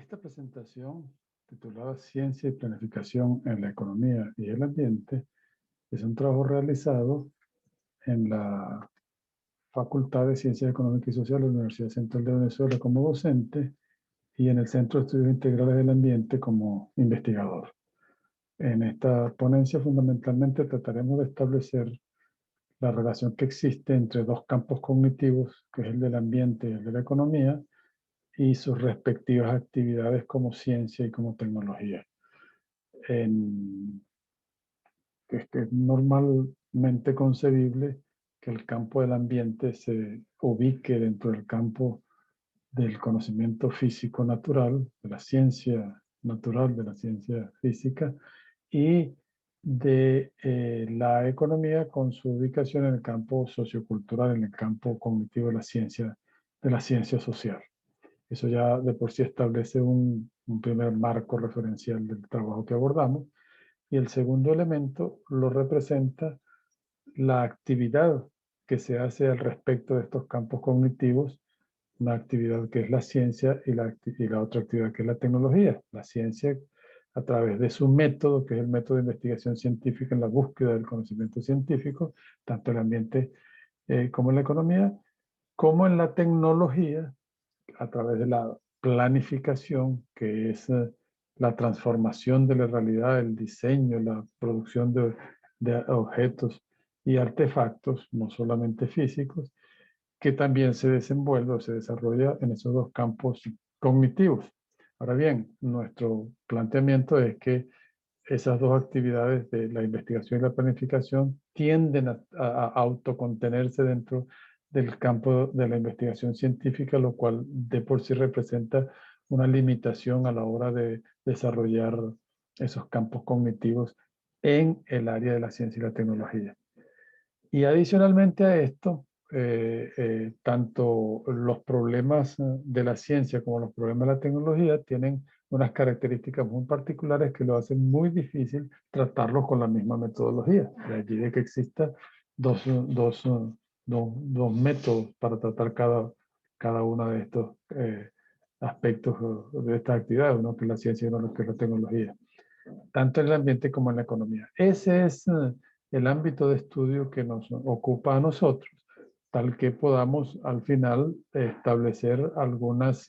Esta presentación, titulada Ciencia y Planificación en la Economía y el Ambiente, es un trabajo realizado en la Facultad de Ciencias Económicas y Sociales de la Universidad Central de Venezuela como docente y en el Centro de Estudios Integrales del Ambiente como investigador. En esta ponencia fundamentalmente trataremos de establecer la relación que existe entre dos campos cognitivos, que es el del ambiente y el de la economía, y sus respectivas actividades como ciencia y como tecnología. Es normalmente concebible que el campo del ambiente se ubique dentro del campo del conocimiento físico natural, de la ciencia natural, de la ciencia física, y de la economía con su ubicación en el campo sociocultural, en el campo cognitivo de la ciencia social. Eso ya de por sí establece un primer marco referencial del trabajo que abordamos. Y el segundo elemento lo representa la actividad que se hace al respecto de estos campos cognitivos, una actividad que es la ciencia y la otra actividad que es la tecnología. La ciencia a través de su método, que es el método de investigación científica en la búsqueda del conocimiento científico, tanto en el ambiente como en la economía, como en la tecnología, a través de la planificación, que es la transformación de la realidad, el diseño, la producción de objetos y artefactos, no solamente físicos, que también se desenvuelve o se desarrolla en esos dos campos cognitivos. Ahora bien, nuestro planteamiento es que esas dos actividades de la investigación y la planificación tienden a autocontenerse dentro del campo de la investigación científica, lo cual de por sí representa una limitación a la hora de desarrollar esos campos cognitivos en el área de la ciencia y la tecnología. Y adicionalmente a esto, tanto los problemas de la ciencia como los problemas de la tecnología tienen unas características muy particulares que lo hacen muy difícil tratarlos con la misma metodología. De allí de que exista dos métodos para tratar cada uno de estos aspectos de estas actividades, uno que es la ciencia y uno que es la tecnología, tanto en el ambiente como en la economía. Ese es el ámbito de estudio que nos ocupa a nosotros, tal que podamos al final establecer algunas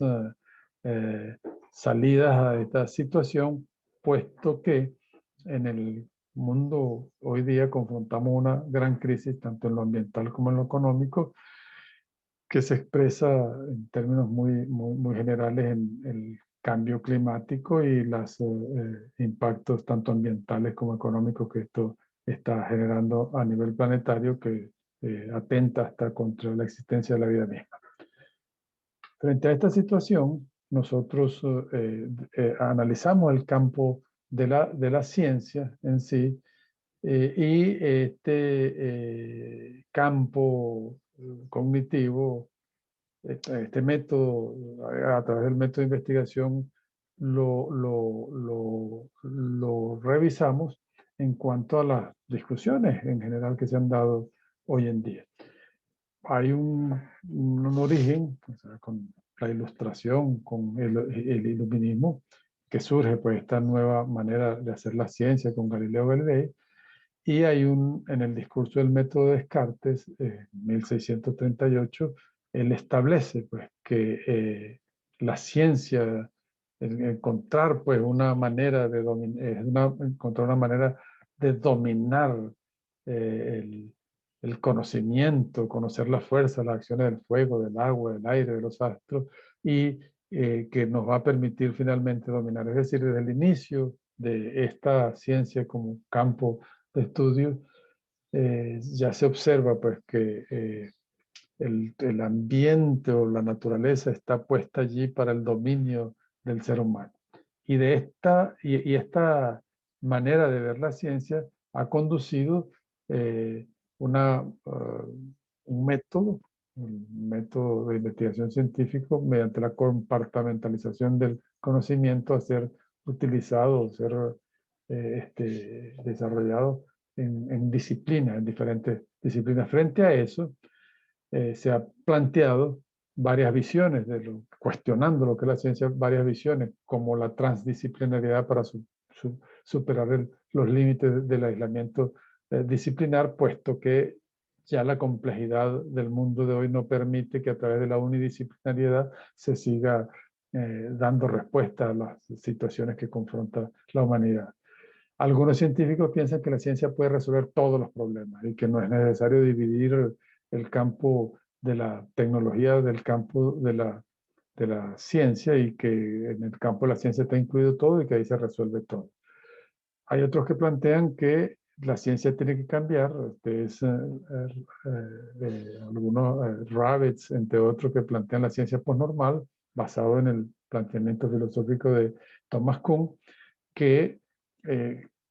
salidas a esta situación, puesto que en el mundo hoy día confrontamos una gran crisis, tanto en lo ambiental como en lo económico, que se expresa en términos muy generales en el cambio climático y los impactos tanto ambientales como económicos que esto está generando a nivel planetario, que atenta hasta contra la existencia de la vida misma. Frente a esta situación, nosotros analizamos el campo de la ciencia en sí, y este campo cognitivo, este método, a través del método de investigación, lo revisamos en cuanto a las discusiones en general que se han dado hoy en día. Hay un origen, o sea, con la ilustración, con el iluminismo, que surge pues esta nueva manera de hacer la ciencia con Galileo Galilei, y hay en el discurso del método de Descartes, 1638, él establece pues, que la ciencia, encontrar pues, una manera de encontrar una manera de dominar el conocimiento, conocer la fuerza, las acciones del fuego, del agua, del aire, de los astros, y que nos va a permitir finalmente dominar. Es decir, desde el inicio de esta ciencia como campo de estudio, ya se observa pues que el ambiente o la naturaleza está puesta allí para el dominio del ser humano. Y esta manera de ver la ciencia ha conducido eh, un método de investigación científico mediante la compartimentalización del conocimiento a ser utilizado, ser desarrollado en disciplinas, en diferentes disciplinas. Frente a eso, se ha planteado varias visiones, cuestionando lo que es la ciencia, varias visiones, como la transdisciplinariedad para superar los límites del aislamiento disciplinar, puesto que ya la complejidad del mundo de hoy no permite que a través de la unidisciplinariedad se siga dando respuesta a las situaciones que confronta la humanidad. Algunos científicos piensan que la ciencia puede resolver todos los problemas y que no es necesario dividir el campo de la tecnología del campo de la ciencia, y que en el campo de la ciencia está incluido todo y que ahí se resuelve todo. Hay otros que plantean que la ciencia tiene que cambiar. Algunos Rabbits, entre otros, que plantean la ciencia posnormal, basado en el planteamiento filosófico de Thomas Kuhn, que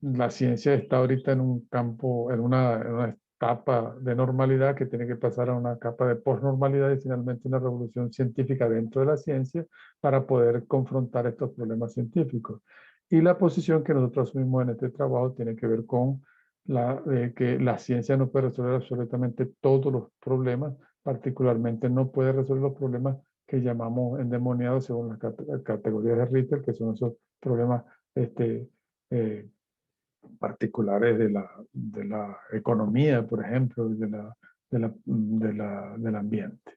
la ciencia está ahorita en un campo, en una etapa de normalidad que tiene que pasar a una capa de posnormalidad, y finalmente una revolución científica dentro de la ciencia para poder confrontar estos problemas científicos. Y la posición que nosotros asumimos en este trabajo tiene que ver con que la ciencia no puede resolver absolutamente todos los problemas, particularmente no puede resolver los problemas que llamamos endemoniados según las categorías de Ritter, que son esos problemas eh, particulares de la economía, por ejemplo, del ambiente.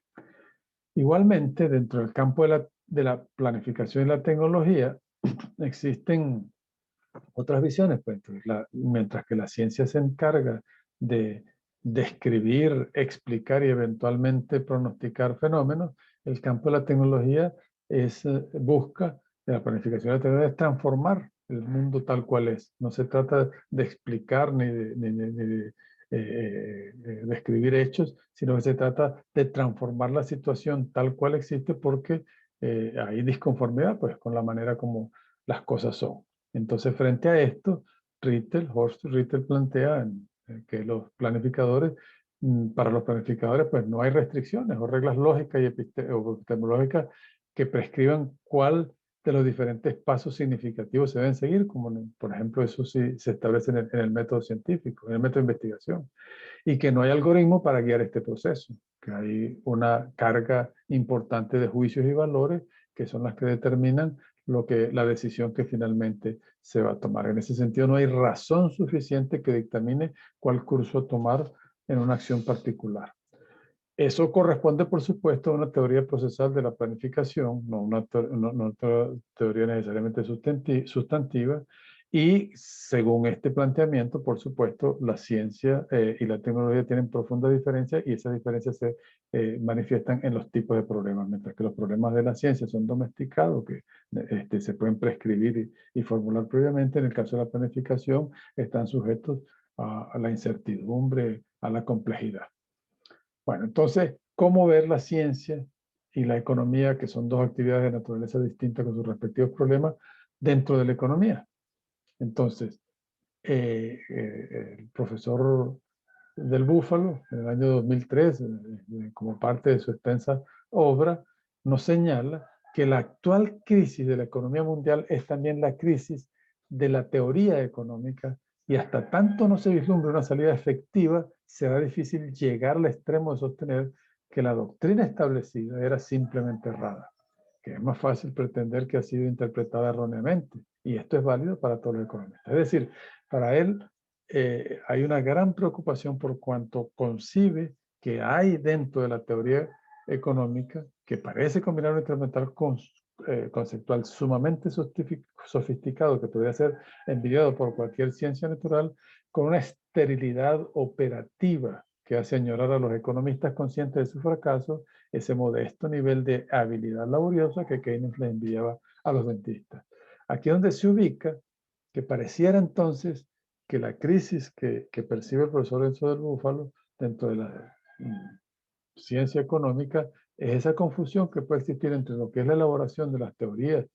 Igualmente, dentro del campo de la planificación y la tecnología, existen otras visiones. Pues, mientras que la ciencia se encarga de describir, explicar y eventualmente pronosticar fenómenos, el campo de la tecnología busca, de la planificación de la tecnología, es transformar el mundo tal cual es. No se trata de explicar ni de describir hechos, sino que se trata de transformar la situación tal cual existe, porque hay disconformidad pues, con la manera como las cosas son. Entonces, frente a esto, Horst Rittel plantea que los planificadores, para los planificadores, pues no hay restricciones o reglas lógicas y epistemológicas que prescriban cuál de los diferentes pasos significativos se deben seguir, como por ejemplo eso sí se establece en el método científico, en el método de investigación, y que no hay algoritmo para guiar este proceso, que hay una carga importante de juicios y valores que son las que determinan la decisión que finalmente se va a tomar. En ese sentido, no hay razón suficiente que dictamine cuál curso tomar en una acción particular. Eso corresponde, por supuesto, a una teoría procesal de la planificación, no una teoría necesariamente sustantiva, y según este planteamiento, por supuesto, la ciencia y la tecnología tienen profunda diferencia, y esas diferencias se manifiestan en los tipos de problemas. Mientras que los problemas de la ciencia son domesticados, que se pueden prescribir y formular previamente, en el caso de la planificación están sujetos a la incertidumbre, a la complejidad. Bueno, entonces, ¿cómo ver la ciencia y la economía, que son dos actividades de naturaleza distinta con sus respectivos problemas, dentro de la economía? Entonces, el profesor del Búfalo, en el año 2003, como parte de su extensa obra, nos señala que la actual crisis de la economía mundial es también la crisis de la teoría económica, y hasta tanto no se vislumbre una salida efectiva, será difícil llegar al extremo de sostener que la doctrina establecida era simplemente errada, que es más fácil pretender que ha sido interpretada erróneamente, y esto es válido para todos los economistas. Es decir, para él hay una gran preocupación por cuanto concibe que hay dentro de la teoría económica, que parece combinar un instrumental conceptual sumamente sofisticado, que podría ser envidiado por cualquier ciencia natural, con una esterilidad operativa que hace añorar a los economistas conscientes de su fracaso ese modesto nivel de habilidad laboriosa que Keynes le enviaba a los dentistas. Aquí es donde se ubica que pareciera entonces que la crisis que percibe el profesor Enzo del Búfalo dentro de la ciencia económica es esa confusión que puede existir entre lo que es la elaboración de las teorías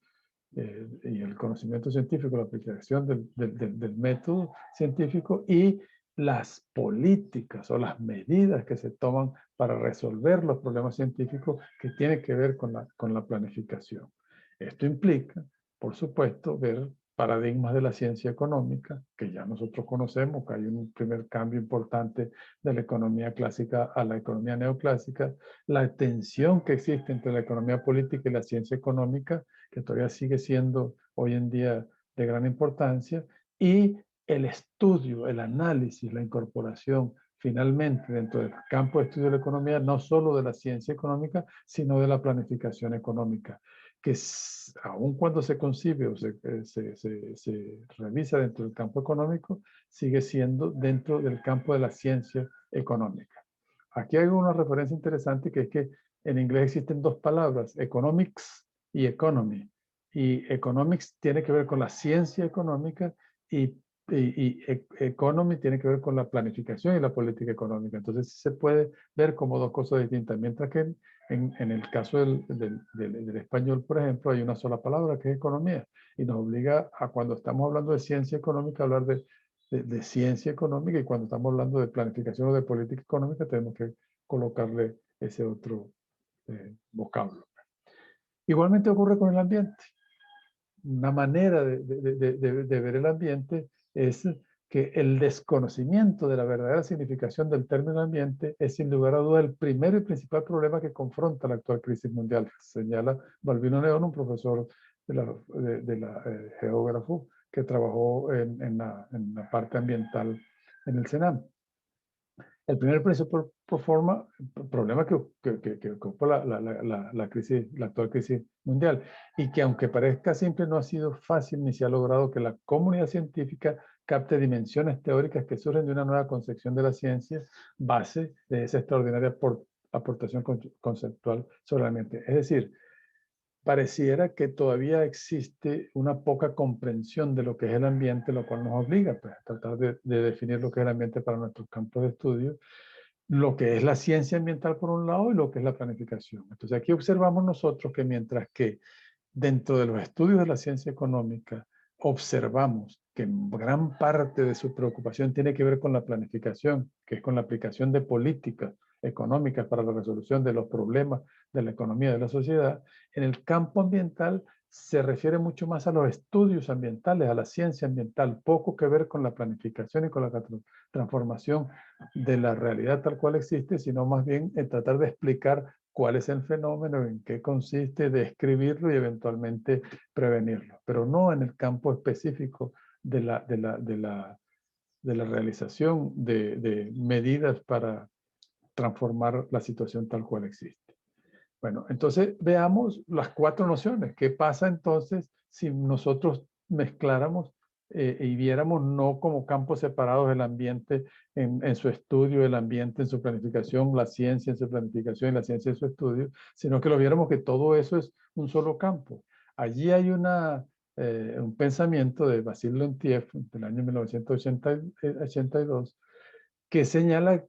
y el conocimiento científico, la aplicación del método científico, y las políticas o las medidas que se toman para resolver los problemas científicos que tienen que ver con la planificación. Esto implica, por supuesto, ver paradigmas de la ciencia económica, que ya nosotros conocemos, que hay un primer cambio importante de la economía clásica a la economía neoclásica, la tensión que existe entre la economía política y la ciencia económica, que todavía sigue siendo hoy en día de gran importancia, y el estudio, el análisis, la incorporación finalmente dentro del campo de estudio de la economía, no solo de la ciencia económica, sino de la planificación económica, que aun cuando se concibe o se revisa dentro del campo económico, sigue siendo dentro del campo de la ciencia económica. Aquí hay una referencia interesante, que es que en inglés existen dos palabras, economics y economy. Y economics tiene que ver con la ciencia económica y economy tiene que ver con la planificación y la política económica. Entonces se puede ver como dos cosas distintas, mientras que en el caso del español, por ejemplo, hay una sola palabra que es economía, y nos obliga a, cuando estamos hablando de ciencia económica, a hablar de ciencia económica, y cuando estamos hablando de planificación o de política económica tenemos que colocarle ese otro vocablo. Igualmente ocurre con el ambiente. Una manera de ver el ambiente es que el desconocimiento de la verdadera significación del término ambiente es sin lugar a duda el primer y principal problema que confronta la actual crisis mundial, señala Balbino León, un profesor geógrafo que trabajó en la parte ambiental en el CENAM. El primer problema que ocupa la actual crisis mundial, y que aunque parezca simple, no ha sido fácil ni se ha logrado que la comunidad científica capte dimensiones teóricas que surgen de una nueva concepción de la ciencia, base de esa extraordinaria aportación conceptual sobre la mente. Es decir, pareciera que todavía existe una poca comprensión de lo que es el ambiente, lo cual nos obliga, pues, a tratar de definir lo que es el ambiente para nuestros campos de estudio, lo que es la ciencia ambiental por un lado y lo que es la planificación. Entonces aquí observamos nosotros que mientras que dentro de los estudios de la ciencia económica observamos que gran parte de su preocupación tiene que ver con la planificación, que es con la aplicación de políticas económicas para la resolución de los problemas de la economía de la sociedad, en el campo ambiental se refiere mucho más a los estudios ambientales, a la ciencia ambiental, poco que ver con la planificación y con la transformación de la realidad tal cual existe, sino más bien en tratar de explicar cuál es el fenómeno, en qué consiste, describirlo y eventualmente prevenirlo, pero no en el campo específico de la realización de medidas para transformar la situación tal cual existe. Bueno, entonces veamos las cuatro nociones. ¿Qué pasa entonces si nosotros mezcláramos y viéramos no como campos separados el ambiente en su estudio, el ambiente en su planificación, la ciencia en su planificación y la ciencia en su estudio, sino que lo viéramos que todo eso es un solo campo? Allí hay un pensamiento de Vasily Leontiev del año 1982 que señala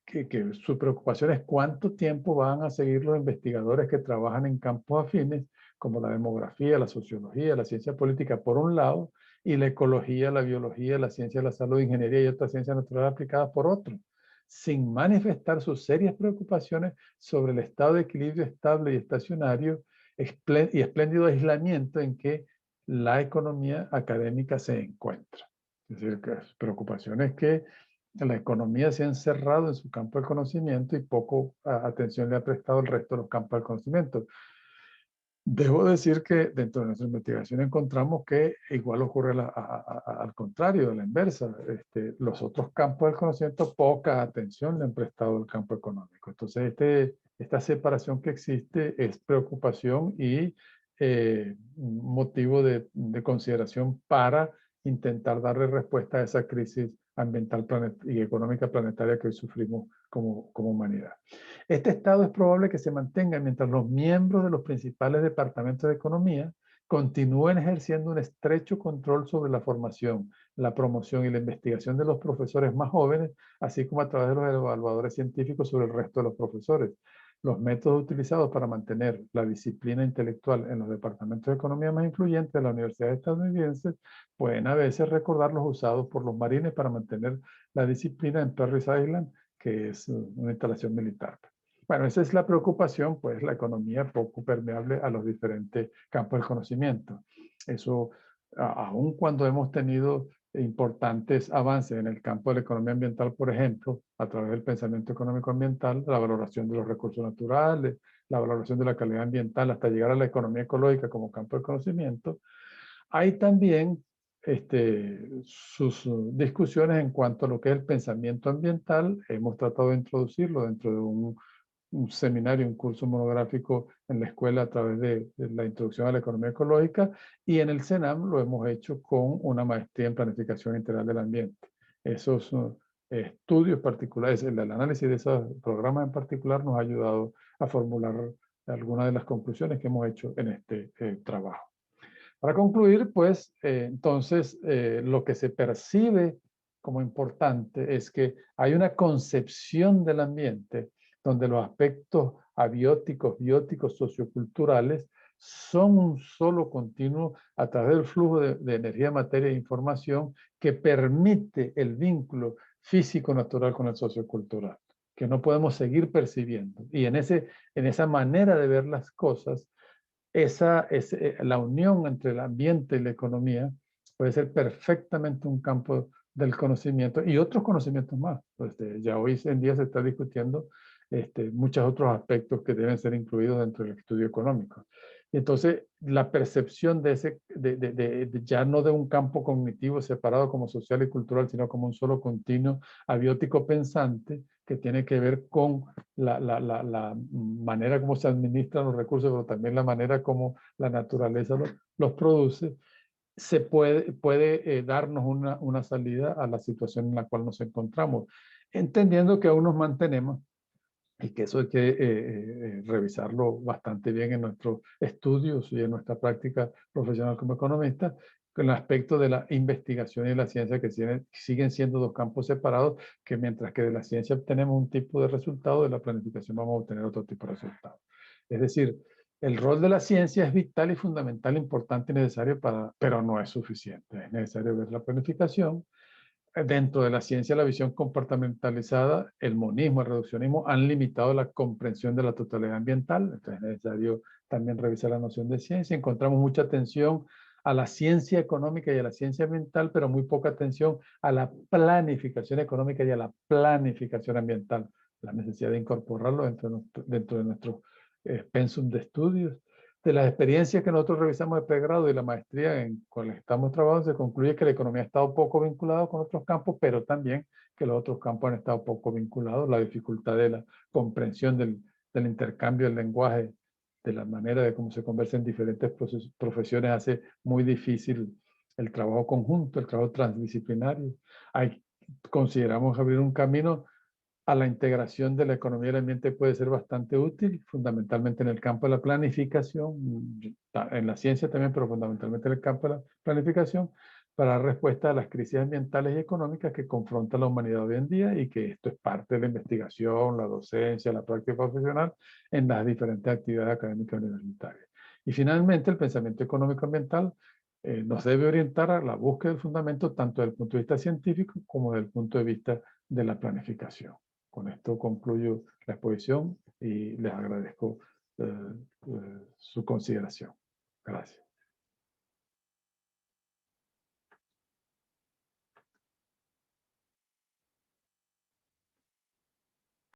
que su preocupación es cuánto tiempo van a seguir los investigadores que trabajan en campos afines, como la demografía, la sociología, la ciencia política por un lado, y la ecología, la biología, la ciencia de la salud, ingeniería y otras ciencias naturales aplicadas por otro, sin manifestar sus serias preocupaciones sobre el estado de equilibrio estable y estacionario y espléndido aislamiento en que la economía académica se encuentra. Es decir, que preocupaciones que la economía se ha encerrado en su campo del conocimiento y poco atención le ha prestado el resto de los campos del conocimiento. Debo decir que dentro de nuestra investigación encontramos que igual ocurre al contrario, a la inversa. Los otros campos del conocimiento poca atención le han prestado al campo económico. Entonces, esta separación que existe es preocupación y motivo de consideración para intentar darle respuesta a esa crisis ambiental y económica planetaria que hoy sufrimos como humanidad. Este estado es probable que se mantenga mientras los miembros de los principales departamentos de economía continúen ejerciendo un estrecho control sobre la formación, la promoción y la investigación de los profesores más jóvenes, así como a través de los evaluadores científicos sobre el resto de los profesores. Los métodos utilizados para mantener la disciplina intelectual en los departamentos de economía más influyentes de las universidades estadounidenses pueden a veces recordar los usados por los marines para mantener la disciplina en Parris Island, que es una instalación militar. Bueno, esa es la preocupación, pues la economía poco permeable a los diferentes campos del conocimiento. Eso aun cuando hemos tenido importantes avances en el campo de la economía ambiental, por ejemplo, a través del pensamiento económico ambiental, la valoración de los recursos naturales, la valoración de la calidad ambiental, hasta llegar a la economía ecológica como campo de conocimiento, hay también sus discusiones en cuanto a lo que es el pensamiento ambiental. Hemos tratado de introducirlo dentro de un seminario, un curso monográfico en la escuela a través de la introducción a la economía ecológica, y en el CENAM lo hemos hecho con una maestría en planificación integral del ambiente. Esos estudios particulares, el análisis de esos programas en particular nos ha ayudado a formular algunas de las conclusiones que hemos hecho en este trabajo. Para concluir, pues, entonces, lo que se percibe como importante es que hay una concepción del ambiente donde los aspectos abióticos, bióticos, socioculturales son un solo continuo a través del flujo de energía, materia e información que permite el vínculo físico-natural con el sociocultural, que no podemos seguir percibiendo. Y en esa manera de ver las cosas, la unión entre el ambiente y la economía puede ser perfectamente un campo del conocimiento y otros conocimientos más. Pues, ya hoy en día se está discutiendo muchos otros aspectos que deben ser incluidos dentro del estudio económico. Y entonces, la percepción ya no de un campo cognitivo separado como social y cultural, sino como un solo continuo abiótico pensante que tiene que ver con la manera como se administran los recursos, pero también la manera como la naturaleza los produce, puede darnos una salida a la situación en la cual nos encontramos, entendiendo que aún nos mantenemos y que eso hay que revisarlo bastante bien en nuestros estudios y en nuestra práctica profesional como economista, con el aspecto de la investigación y la ciencia, que siguen siendo dos campos separados, que mientras que de la ciencia obtenemos un tipo de resultado, de la planificación vamos a obtener otro tipo de resultado. Es decir, el rol de la ciencia es vital y fundamental, importante y necesario, pero no es suficiente. Es necesario ver la planificación. Dentro de la ciencia, la visión comportamentalizada, el monismo, el reduccionismo han limitado la comprensión de la totalidad ambiental. Entonces es necesario también revisar la noción de ciencia. Encontramos mucha atención a la ciencia económica y a la ciencia ambiental, pero muy poca atención a la planificación económica y a la planificación ambiental. La necesidad de incorporarlo dentro de nuestro pensum de estudios. De las experiencias que nosotros revisamos de pregrado y la maestría con la que estamos trabajando, se concluye que la economía ha estado poco vinculada con otros campos, pero también que los otros campos han estado poco vinculados. La dificultad de la comprensión del intercambio del lenguaje, de la manera de cómo se conversa en diferentes profesiones, hace muy difícil el trabajo conjunto, el trabajo transdisciplinario. Consideramos abrir un camino a la integración de la economía y el ambiente puede ser bastante útil, fundamentalmente en el campo de la planificación, en la ciencia también, pero fundamentalmente en el campo de la planificación, para dar respuesta a las crisis ambientales y económicas que confronta la humanidad hoy en día, y que esto es parte de la investigación, la docencia, la práctica profesional en las diferentes actividades académicas universitarias. Y finalmente, el pensamiento económico ambiental nos debe orientar a la búsqueda del fundamento tanto desde el punto de vista científico como desde el punto de vista de la planificación. Con esto concluyo la exposición y les agradezco su consideración.